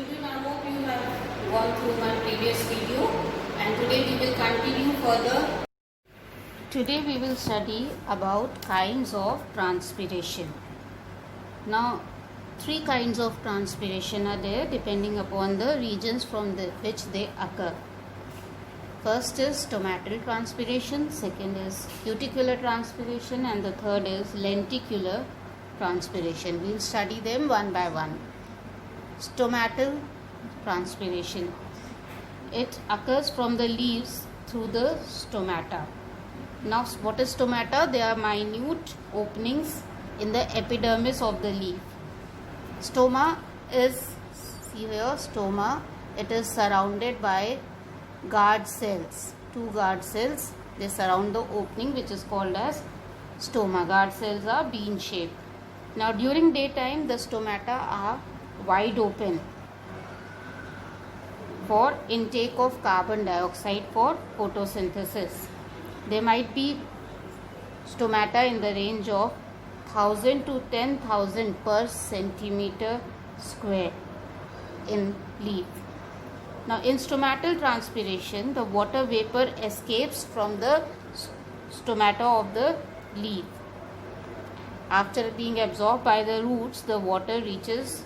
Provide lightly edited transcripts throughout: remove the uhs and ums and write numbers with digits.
children, I hope you have gone through my previous video, and today we will continue further. Today we will study about kinds of transpiration. Now, three kinds of transpiration are there depending upon the regions from which they occur. First is stomatal transpiration, second is cuticular transpiration, and the third is lenticular transpiration. We will study them one by one. Stomatal transpiration. It occurs from the leaves through the stomata. Now, what is stomata? They are minute openings in the epidermis of the leaf. Stoma is, see here, stoma, it is surrounded by guard cells, two guard cells. They surround the opening which is called as stoma. Guard cells are bean shaped. Now, during daytime, the stomata are wide open for intake of carbon dioxide for photosynthesis. There might be stomata in the range of 1000 to 10,000 per centimeter square in leaf. Now, in stomatal transpiration, the water vapor escapes from the stomata of the leaf. After being absorbed by the roots, the water reaches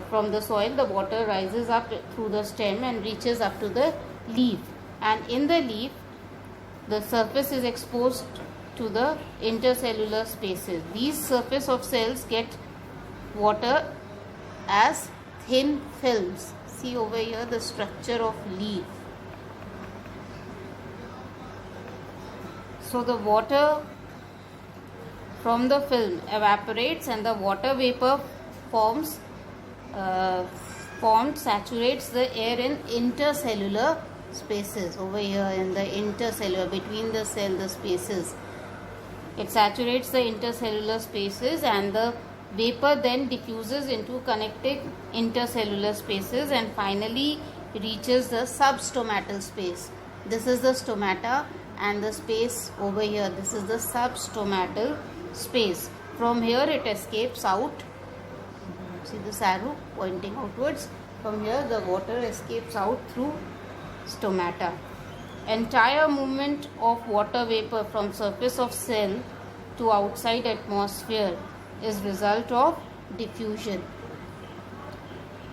from the soil, the water rises up through the stem and reaches up to the leaf. And in the leaf, the surface is exposed to the intercellular spaces. These surface of cells get water as thin films. See over here the structure of leaf. So the water from the film evaporates and the water vapor saturates the air in intercellular spaces. Over here in the intercellular, between the cell, the spaces, it saturates the intercellular spaces, and the vapor then diffuses into connecting intercellular spaces and finally reaches the substomatal space. This is the stomata, and the space over here, this is the substomatal space. From here it escapes out. See this arrow pointing outwards. From here the water escapes out through stomata. Entire movement of water vapor from surface of cell to outside atmosphere is result of diffusion.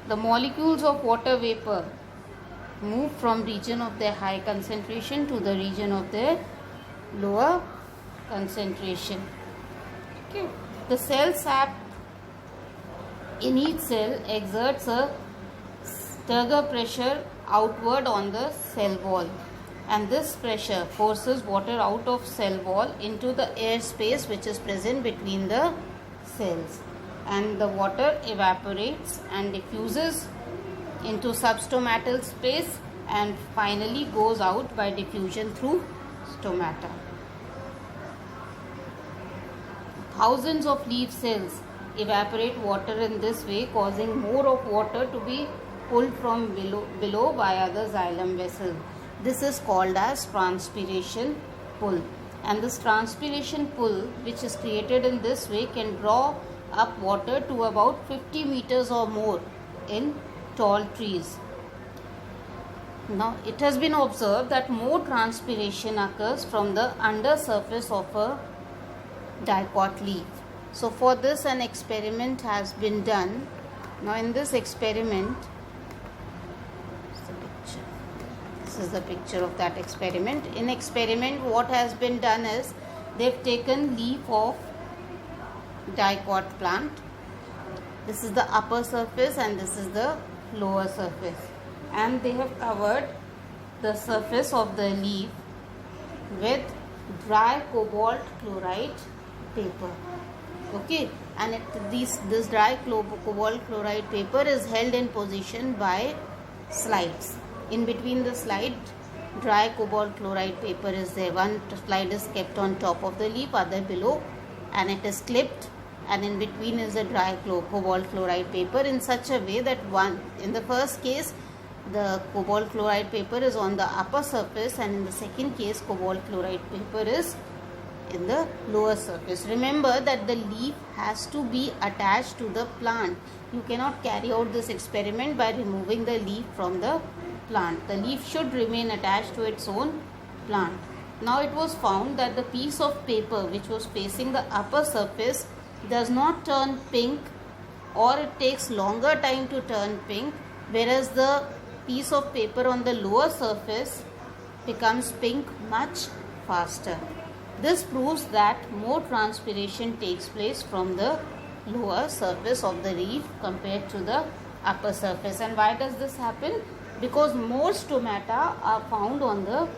The molecules of water vapor move from region of their high concentration to the region of their lower concentration. Okay. The cell sap in each cell exerts a turgor pressure outward on the cell wall, and this pressure forces water out of cell wall into the air space which is present between the cells, and the water evaporates and diffuses into substomatal space and finally goes out by diffusion through stomata. Thousands of leaf cells evaporate water in this way, causing more of water to be pulled from below by other xylem vessels. This is called as transpiration pull, and this transpiration pull, which is created in this way, can draw up water to about 50 meters or more in tall trees. Now, it has been observed that more transpiration occurs from the undersurface of a dicot leaf. So, for this an experiment has been done. Now, in this experiment, this is the picture of that experiment. In experiment, what has been done is they've taken leaf of dicot plant. This is the upper surface and this is the lower surface, and they have covered the surface of the leaf with dry cobalt chloride paper. Okay, and this dry cobalt chloride paper is held in position by slides. In between the slide, dry cobalt chloride paper is there. One slide is kept on top of the leaf, other below, and it is clipped, and in between is a dry cobalt chloride paper in such a way that in the first case the cobalt chloride paper is on the upper surface, and in the second case cobalt chloride paper is in the lower surface. Remember that the leaf has to be attached to the plant. You cannot carry out this experiment by removing the leaf from the plant. The leaf should remain attached to its own plant. Now it was found that the piece of paper which was facing the upper surface does not turn pink, or it takes longer time to turn pink, whereas the piece of paper on the lower surface becomes pink much faster. This proves that more transpiration takes place from the lower surface of the leaf compared to the upper surface. And why does this happen? Because more stomata are found on the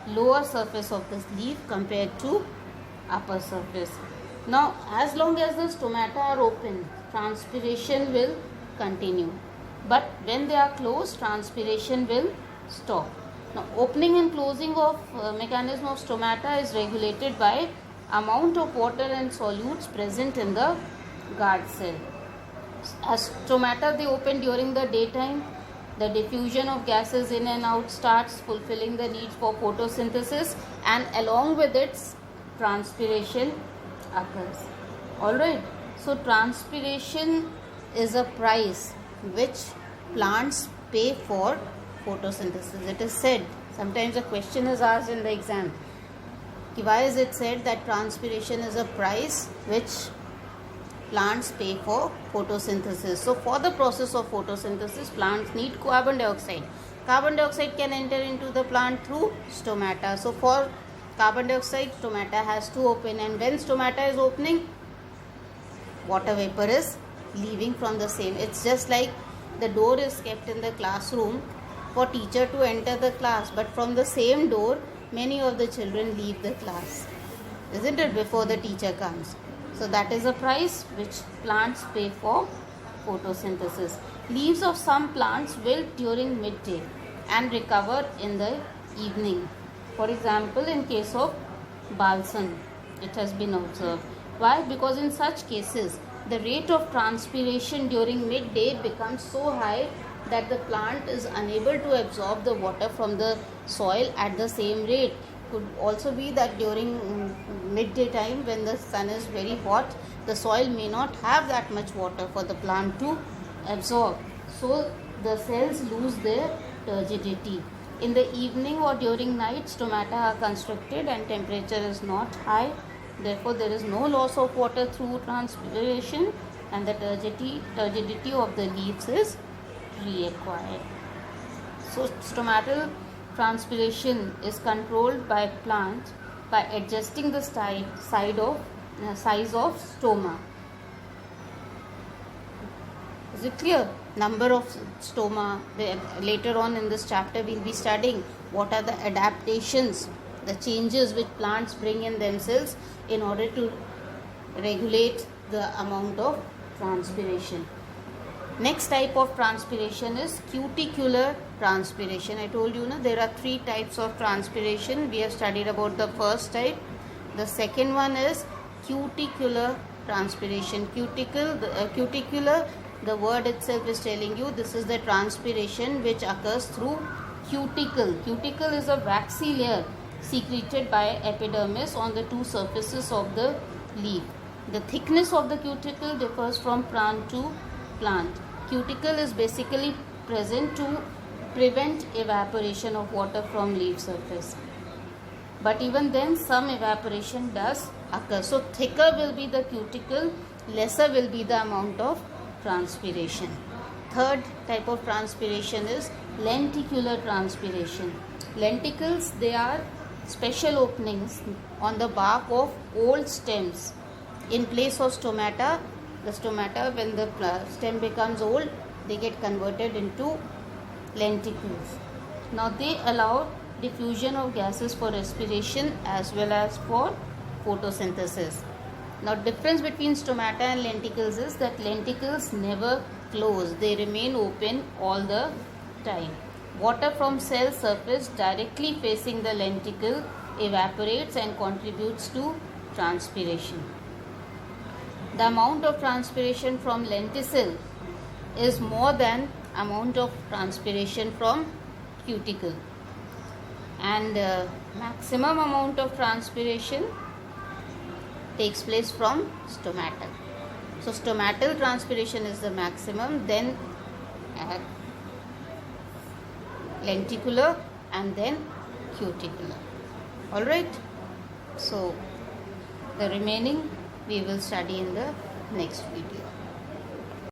lower surface of this leaf compared to upper surface. Now, as long as the stomata are open, transpiration will continue. But when they are closed, transpiration will stop. Now, opening and closing of mechanism of stomata is regulated by amount of water and solutes present in the guard cell. As stomata they open during the daytime, the diffusion of gases in and out starts, fulfilling the need for photosynthesis, and along with its transpiration occurs. Alright, so transpiration is a price which plants pay for photosynthesis. It is said, sometimes a question is asked in the exam, why is it said that transpiration is a price which plants pay for photosynthesis? So for the process of photosynthesis, plants need carbon dioxide. Carbon dioxide can enter into the plant through stomata. So for carbon dioxide, stomata has to open, and when stomata is opening, water vapor is leaving from the same. It's just like the door is kept in the classroom for teacher to enter the class, but from the same door many of the children leave the class, isn't it, before the teacher comes. So that is a price which plants pay for photosynthesis. Leaves of some plants wilt during midday and recover in the evening. For example, in case of balsam, it has been observed. Why? Because in such cases, the rate of transpiration during midday becomes so high that the plant is unable to absorb the water from the soil at the same rate. Could also be that during midday time, when the sun is very hot, the soil may not have that much water for the plant to absorb. So the cells lose their turgidity. In the evening or during night, stomata are constricted and temperature is not high. Therefore, there is no loss of water through transpiration, and the turgidity of the leaves is reacquired. So stomatal transpiration is controlled by plant by adjusting the size of stoma. Is it clear? Number of stoma. Later on in this chapter we will be studying what are the adaptations, the changes which plants bring in themselves in order to regulate the amount of transpiration. Next type of transpiration is cuticular transpiration. I told you there are 3 types of transpiration. We have studied about the first type. The second one is cuticular transpiration. Cuticular, the word itself is telling you this is the transpiration which occurs through cuticle. Cuticle is a waxy layer secreted by epidermis on the 2 surfaces of the leaf. The thickness of the cuticle differs from plant to plant. Cuticle is basically present to prevent evaporation of water from leaf surface. But even then, some evaporation does occur. So thicker will be the cuticle, lesser will be the amount of transpiration. Third type of transpiration is lenticular transpiration. Lenticles, they are special openings on the bark of old stems. In place of stomata, the stomata, when the stem becomes old, they get converted into lenticles. Now they allow diffusion of gases for respiration as well as for photosynthesis. Now difference between stomata and lenticles is that lenticles never close, they remain open all the time. Water from cell surface directly facing the lenticle evaporates and contributes to transpiration. The amount of transpiration from lenticule is more than amount of transpiration from cuticle, and maximum amount of transpiration takes place from stomatal. So stomatal transpiration is the maximum, then lenticular, and then cuticular. Alright, so the remaining we will study in the next video.